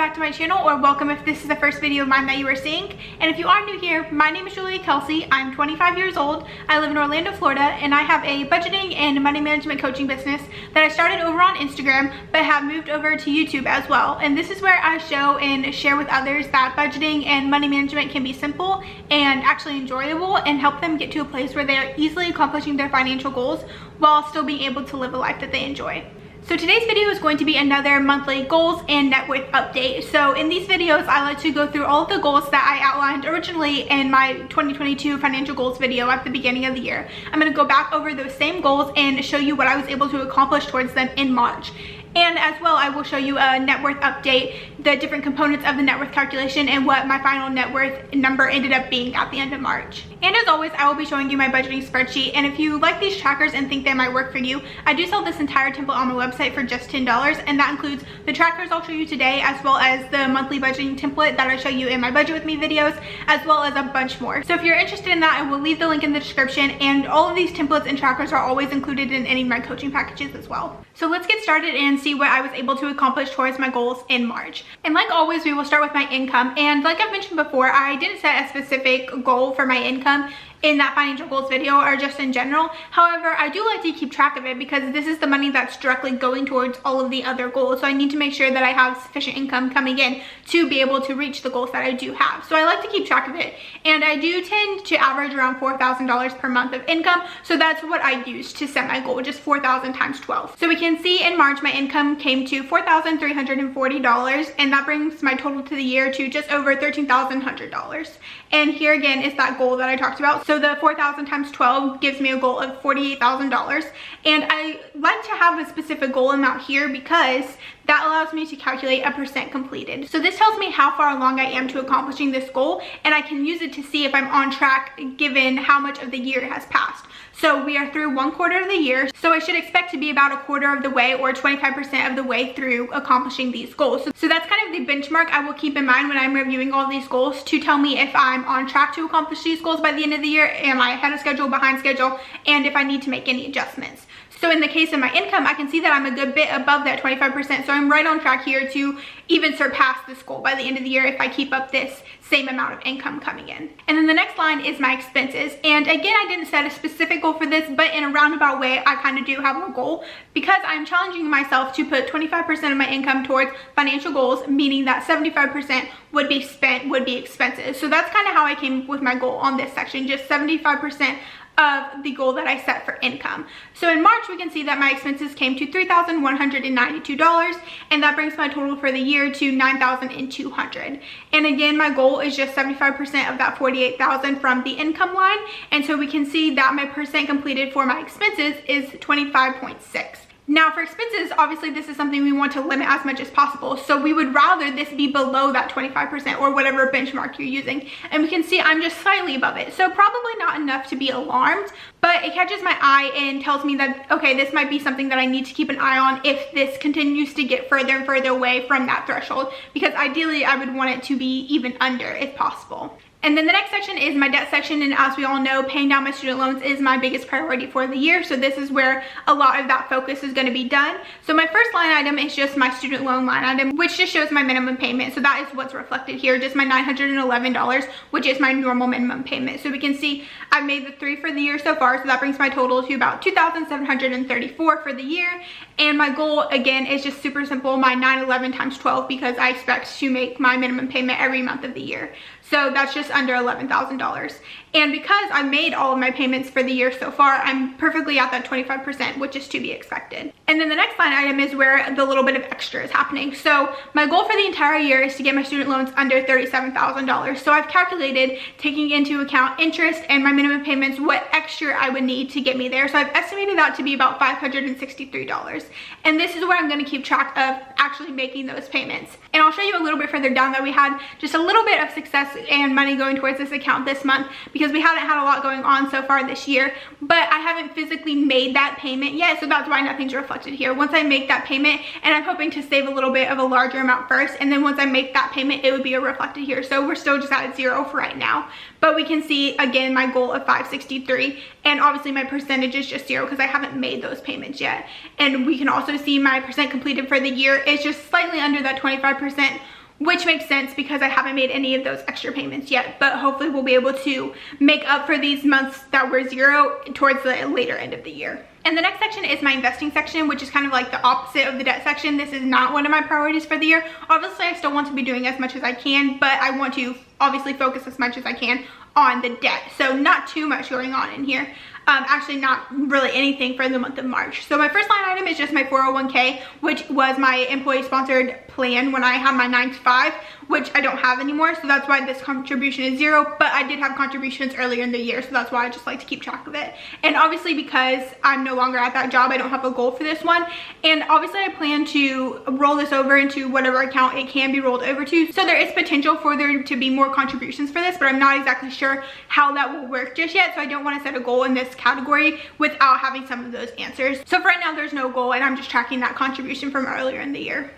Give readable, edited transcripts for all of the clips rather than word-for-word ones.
back to my channel, or welcome if this is the first video of mine that you are seeing. And if you are new here, my name is Julia Kelsey. I'm 25 years old. I live in Orlando, Florida, and I have a budgeting and money management coaching business that I started over on Instagram, but have moved over to YouTube as well. And this is where I show and share with others that budgeting and money management can be simple and actually enjoyable, and help them get to a place where they are easily accomplishing their financial goals while still being able to live a life that they enjoy. So today's video is going to be another monthly goals and net worth update. So in these videos, I like to go through all of the goals that I outlined originally in my 2022 financial goals video at the beginning of the year. I'm going to go back over those same goals and show you what I was able to accomplish towards them in March. And as well, I will show you a net worth update, the different components of the net worth calculation, and what my final net worth number ended up being at the end of March. And as always, I will be showing you my budgeting spreadsheet. And if you like these trackers and think they might work for you, I do sell this entire template on my website for just $10. And that includes the trackers I'll show you today, as well as the monthly budgeting template that I show you in my Budget With Me videos, as well as a bunch more. So if you're interested in that, I will leave the link in the description. And all of these templates and trackers are always included in any of my coaching packages as well. So let's get started and see what I was able to accomplish towards my goals in March. And like always, we will start with my income. And like I've mentioned before, I didn't set a specific goal for my income in that financial goals video, or just in general. However, I do like to keep track of it because this is the money that's directly going towards all of the other goals. So I need to make sure that I have sufficient income coming in to be able to reach the goals that I do have. So I like to keep track of it. And I do tend to average around $4,000 per month of income. So that's what I use to set my goal, just 4,000 times 12. So we can see in March, my income came to $4,340. And that brings my total to the year to just over $13,100. And here again is that goal that I talked about. So the 4,000 times 12 gives me a goal of $48,000. And I like to have a specific goal amount here because that allows me to calculate a percent completed. So this tells me how far along I am to accomplishing this goal, and I can use it to see if I'm on track given how much of the year has passed. So we are through 1/4 of the year, so I should expect to be about 1/4 of the way, or 25% of the way through accomplishing these goals. So that's kind of the benchmark I will keep in mind when I'm reviewing all these goals, to tell me if I'm on track to accomplish these goals by the end of the year, am I ahead of schedule, behind schedule, and if I need to make any adjustments. So in the case of my income, I can see that I'm a good bit above that 25%. So I'm right on track here to even surpass this goal by the end of the year if I keep up this same amount of income coming in. And then the next line is my expenses. And again, I didn't set a specific goal for this, but in a roundabout way, I kind of do have a goal, because I'm challenging myself to put 25% of my income towards financial goals, meaning that 75% would be spent, would be expenses. So that's kind of how I came up with my goal on this section, just 75% of the goal that I set for income. So in March, we can see that my expenses came to $3,192, and that brings my total for the year to $9,200. And again, my goal is just 75% of that $48,000 from the income line. And so we can see that my percent completed for my expenses is 25.6. Now for expenses, obviously this is something we want to limit as much as possible. So we would rather this be below that 25% or whatever benchmark you're using. And we can see I'm just slightly above it. So probably not enough to be alarmed, but it catches my eye and tells me that, okay, this might be something that I need to keep an eye on if this continues to get further and further away from that threshold, because ideally I would want it to be even under if possible. And then the next section is my debt section, and as we all know, paying down my student loans is my biggest priority for the year. So this is where a lot of that focus is going to be done. So my first line item is just my student loan line item, which just shows my minimum payment. So that is what's reflected here, just my $911, which is my normal minimum payment. So we can see I've made the 3 for the year so far. So that brings my total to about $2,734 for the year. And my goal, again, is just super simple, my $911 times 12, because I expect to make my minimum payment every month of the year. So that's just under $11,000. And because I made all of my payments for the year so far, I'm perfectly at that 25%, which is to be expected. And then the next line item is where the little bit of extra is happening. So my goal for the entire year is to get my student loans under $37,000. So I've calculated, taking into account interest and my minimum payments, what extra I would need to get me there. So I've estimated that to be about $563. And this is where I'm going to keep track of actually making those payments. And I'll show you a little bit further down that we had just a little bit of success and money going towards this account this month, because we haven't had a lot going on so far this year, but I haven't physically made that payment yet. So that's why nothing's reflected here. Once I make that payment, and I'm hoping to save a little bit of a larger amount first, and then once I make that payment, it would be reflected here. So we're still just at 0 for right now, but we can see again my goal of 563, and obviously my percentage is just 0 because I haven't made those payments yet. And we can also see my percent completed for the year is just slightly under that 25%, which makes sense because I haven't made any of those extra payments yet, but hopefully we'll be able to make up for these months that were zero towards the later end of the year. And the next section is my investing section, which is kind of like the opposite of the debt section. This is not one of my priorities for the year. Obviously, I still want to be doing as much as I can, but I want to obviously focus as much as I can on the debt. So not too much going on in here. Actually not really anything for the month of March. So my first line item is just my 401k, which was my employee sponsored plan when I had my 9 to 5, which I don't have anymore. So that's why this contribution is zero, but I did have contributions earlier in the year. So that's why I just like to keep track of it. And obviously because I'm no longer at that job, I don't have a goal for this one. And obviously I plan to roll this over into whatever account it can be rolled over to. So there is potential for there to be more contributions for this, but I'm not exactly sure how that will work just yet. So I don't want to set a goal in this category without having some of those answers. So for right now, there's no goal, and I'm just tracking that contribution from earlier in the year.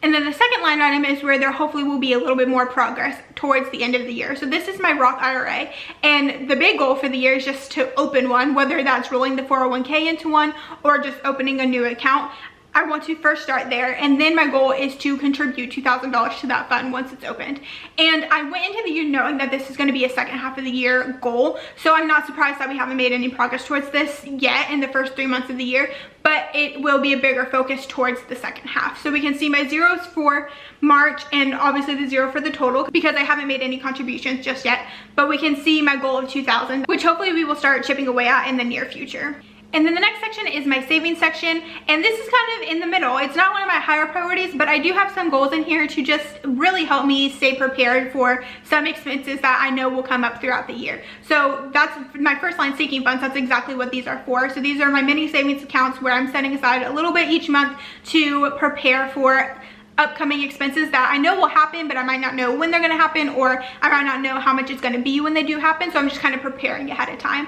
And then the second line item is where there hopefully will be a little bit more progress towards the end of the year. So this is my Roth IRA, and the big goal for the year is just to open one, whether that's rolling the 401k into one or just opening a new account. I want to first start there, and then my goal is to contribute $2,000 to that fund once it's opened. And I went into the year knowing that this is going to be a second half of the year goal, so I'm not surprised that we haven't made any progress towards this yet in the first 3 months of the year, but it will be a bigger focus towards the second half. So we can see my zeros for March and obviously the zero for the total because I haven't made any contributions just yet, but we can see my goal of 2,000, which hopefully we will start chipping away at in the near future. And then the next section is my savings section, and this is kind of in the middle. It's not one of my higher priorities, but I do have some goals in here to just really help me stay prepared for some expenses that I know will come up throughout the year. So that's my first line, sinking funds. That's exactly what these are for. So these are my mini savings accounts where I'm setting aside a little bit each month to prepare for upcoming expenses that I know will happen, but I might not know when they're going to happen, or I might not know how much it's going to be when they do happen. So I'm just kind of preparing ahead of time.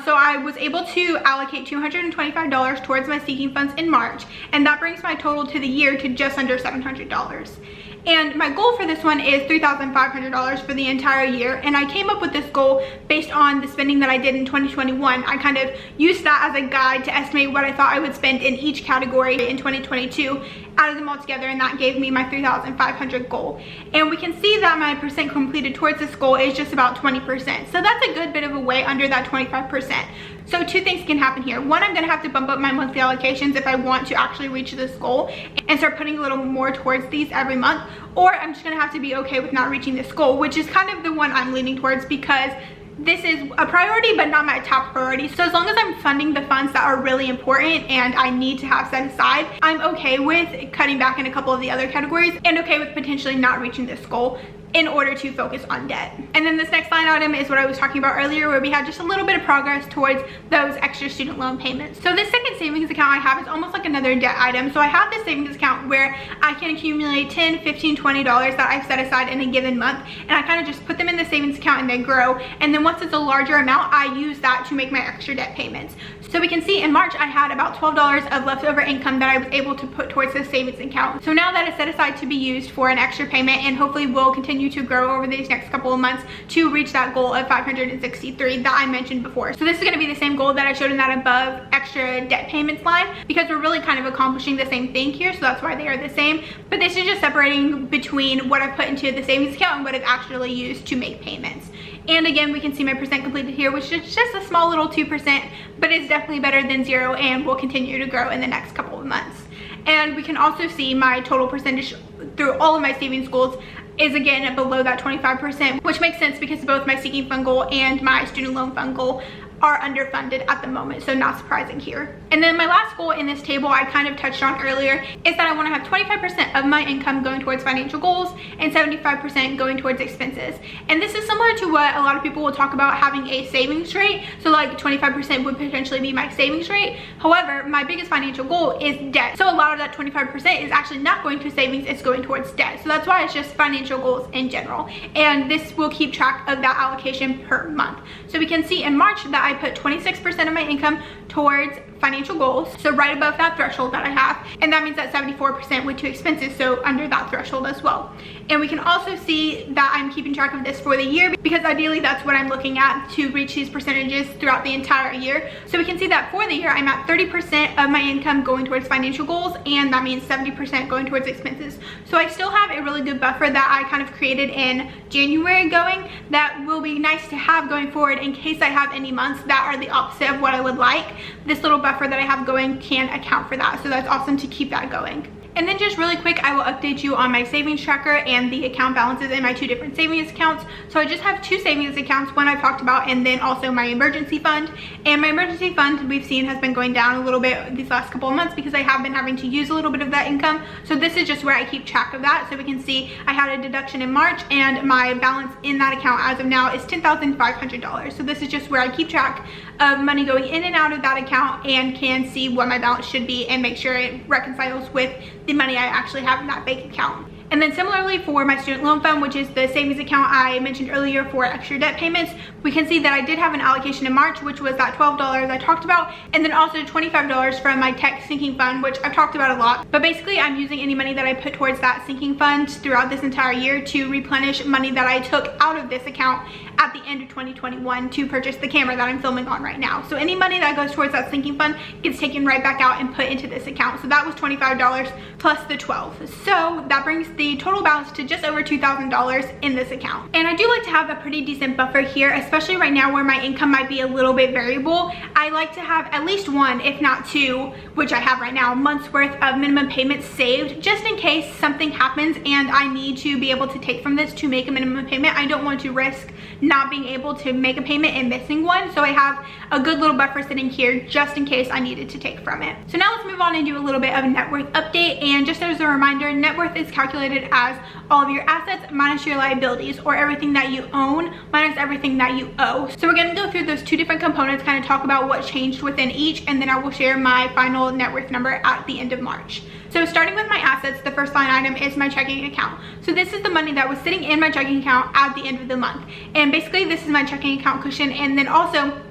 So I was able to allocate $225 towards my sinking funds in March, and that brings my total to the year to just under $700. And my goal for this one is $3,500 for the entire year. And I came up with this goal based on the spending that I did in 2021. I kind of used that as a guide to estimate what I thought I would spend in each category in 2022, added them all together, and that gave me my $3,500 goal. And we can see that my percent completed towards this goal is just about 20%. So that's a good bit of a way under that 25%. So two things can happen here. One, I'm gonna have to bump up my monthly allocations if I want to actually reach this goal and start putting a little more towards these every month, or I'm just gonna have to be okay with not reaching this goal, which is kind of the one I'm leaning towards because this is a priority but not my top priority. So as long as I'm funding the funds that are really important and I need to have set aside, I'm okay with cutting back in a couple of the other categories and okay with potentially not reaching this goal in order to focus on debt. And then this next line item is what I was talking about earlier, where we had just a little bit of progress towards those extra student loan payments. So this second savings account I have is almost like another debt item. So I have this savings account where I can accumulate $10, $15, $20 that I've set aside in a given month, and I kind of just put them in the savings account and they grow. And then once it's a larger amount, I use that to make my extra debt payments. So we can see in March I had about $12 of leftover income that I was able to put towards this savings account. So now that is set aside to be used for an extra payment, and hopefully will continue to grow over these next couple of months to reach that goal of $563 that I mentioned before. So this is going to be the same goal that I showed in that above extra debt payments line, because we're really kind of accomplishing the same thing here, so that's why they are the same. But this is just separating between what I've put into the savings account and what I've actually used to make payments. And again, we can see my percent completed here, which is just a small little 2%, but it's definitely better than zero and will continue to grow in the next couple of months. And we can also see my total percentage through all of my savings goals is again below that 25%, which makes sense because both my sinking fund goal and my student loan fund goal are underfunded at the moment, so not surprising here. And then my last goal in this table I kind of touched on earlier is that I want to have 25% of my income going towards financial goals and 75% going towards expenses. And this is similar to what a lot of people will talk about having a savings rate. So like 25% would potentially be my savings rate. However, my biggest financial goal is debt. So a lot of that 25% is actually not going to savings, it's going towards debt. So that's why it's just financial goals in general. And this will keep track of that allocation per month. So we can see in March that I put 26% of my income towards financial goals, so right above that threshold that I have, and that means that 74% went to expenses, so under that threshold as well. And we can also see that I'm keeping track of this for the year, because ideally that's what I'm looking at to reach these percentages throughout the entire year. So we can see that for the year I'm at 30% of my income going towards financial goals, and that means 70% going towards expenses. So I still have a really good buffer that I kind of created in January going, that will be nice to have going forward in case I have any months that are the opposite of what I would like. This little buffer that I have going can account for that, so that's awesome to keep that going. And then just really quick, I will update you on my savings tracker and the account balances in my two different savings accounts. So I just have two savings accounts, one I've talked about, and then also my emergency fund. And my emergency fund, we've seen, has been going down a little bit these last couple of months because I have been having to use a little bit of that income. So this is just where I keep track of that. So we can see I had a deduction in March, and my balance in that account as of now is $10,500. So this is just where I keep track of money going in and out of that account, and can see what my balance should be and make sure it reconciles with the money I actually have in that bank account. And then similarly for my student loan fund, which is the savings account I mentioned earlier for extra debt payments, we can see that I did have an allocation in March, which was that $12 I talked about, and then also $25 from my tech sinking fund, which I've talked about a lot. But basically I'm using any money that I put towards that sinking fund throughout this entire year to replenish money that I took out of this account at the end of 2021 to purchase the camera that I'm filming on right now. So any money that goes towards that sinking fund gets taken right back out and put into this account. So that was $25 plus the $12. So that brings the total balance to just over $2,000 in this account. And I do like to have a pretty decent buffer here, especially right now where my income might be a little bit variable. I like to have at least one, if not two, which I have right now, months worth of minimum payments saved, just in case something happens and I need to be able to take from this to make a minimum payment. I don't want to risk not being able to make a payment and missing one, so I have a good little buffer sitting here just in case I needed to take from it. So now let's move on and do a little bit of a net worth update. And just as a reminder, net worth is calculated as all of your assets minus your liabilities, or everything that you own minus everything that you owe. So we're going to go through those two different components, kind of talk about what changed within each, and then I will share my final net worth number at the end of March. So starting with my assets, the first line item is my checking account. So this is the money that was sitting in my checking account at the end of the month. And basically this is my checking account cushion, and then also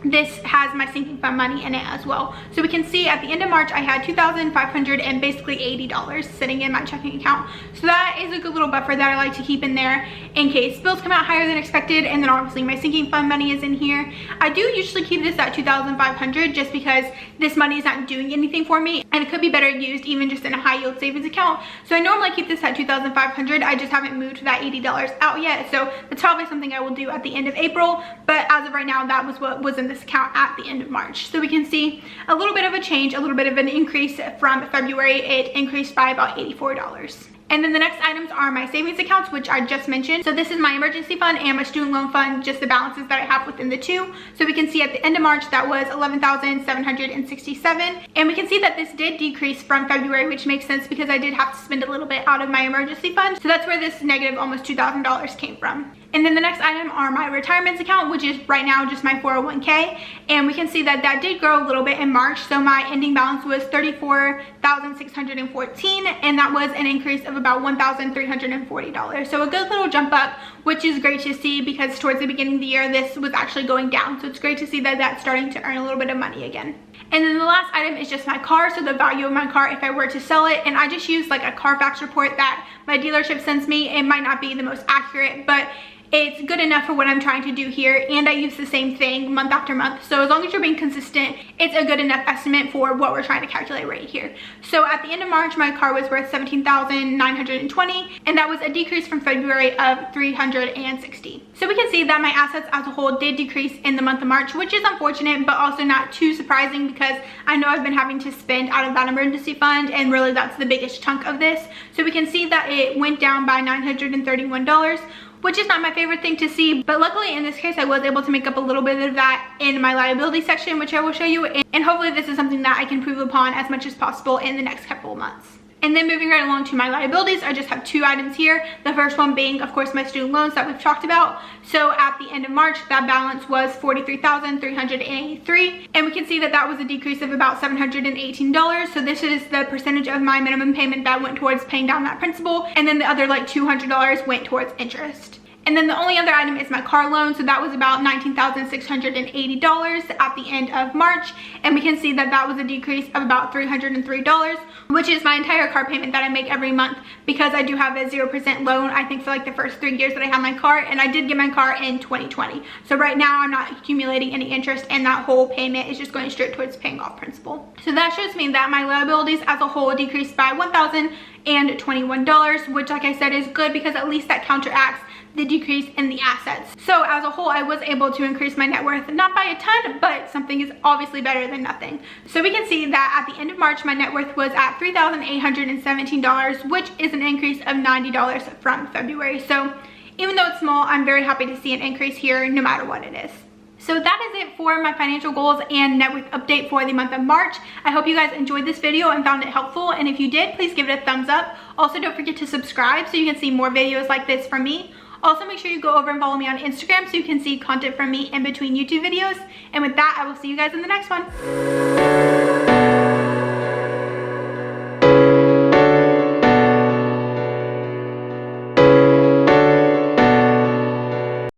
this has my sinking fund money in it as well. So we can see at the end of March I had $2,500 and basically $80 sitting in my checking account. So that is a good little buffer that I like to keep in there in case bills come out higher than expected. And then obviously my sinking fund money is in here. I do usually keep this at $2,500 just because this money is not doing anything for me, and it could be better used even just in a high yield savings account. So I normally keep this at $2,500. I just haven't moved that $80 out yet, so that's probably something I will do at the end of April. But as of right now, that was what was in this account at the end of March. So we can see a little bit of a change, a little bit of an increase from February. It increased by about $84. And then the next items are my savings accounts, which I just mentioned. So this is my emergency fund and my student loan fund, just the balances that I have within the two. So we can see at the end of March that was $11,767. And we can see that this did decrease from February, which makes sense because I did have to spend a little bit out of my emergency fund. So that's where this negative almost $2,000 came from. And then the next item are my retirements account, which is right now just my 401k. And we can see that that did grow a little bit in March. So my ending balance was $34,614, and that was an increase of about $1,340. So a good little jump up, which is great to see because towards the beginning of the year, this was actually going down. So it's great to see that that's starting to earn a little bit of money again. And then the last item is just my car, so the value of my car if I were to sell it. And I just use like a Carfax report that my dealership sends me. It might not be the most accurate, but it's good enough for what I'm trying to do here, and I use the same thing month after month. So as long as you're being consistent, it's a good enough estimate for what we're trying to calculate right here. So at the end of March, my car was worth $17,920, and that was a decrease from February of $360. So we can see that my assets as a whole did decrease in the month of March, which is unfortunate, but also not too surprising because I know I've been having to spend out of that emergency fund, and really that's the biggest chunk of this. So we can see that it went down by $931, which is not my favorite thing to see, but luckily in this case I was able to make up a little bit of that in my liability section, which I will show you, and hopefully this is something that I can improve upon as much as possible in the next couple of months. And then moving right along to my liabilities, I just have two items here. The first one being, of course, my student loans that we've talked about. So at the end of March, that balance was $43,383. And we can see that that was a decrease of about $718. So this is the percentage of my minimum payment that went towards paying down that principal. And then the other like $200 went towards interest. And then the only other item is my car loan. So that was about $19,680 at the end of March. And we can see that that was a decrease of about $303, which is my entire car payment that I make every month, because I do have a 0% loan, I think, for like the first 3 years that I have my car. And I did get my car in 2020. So right now I'm not accumulating any interest, and that whole payment is just going straight towards paying off principal. So that shows me that my liabilities as a whole decreased by $1,021, which, like I said, is good, because at least that counteracts the decrease in the assets. So as a whole, I was able to increase my net worth, not by a ton, but something is obviously better than nothing. So we can see that at the end of March, my net worth was at $3,817, which is an increase of $90 from February. So even though it's small, I'm very happy to see an increase here no matter what it is. So that is it for my financial goals and net worth update for the month of March. I hope you guys enjoyed this video and found it helpful. And if you did, please give it a thumbs up. Also, don't forget to subscribe so you can see more videos like this from me. Also, make sure you go over and follow me on Instagram so you can see content from me in between YouTube videos. And with that, I will see you guys in the next one.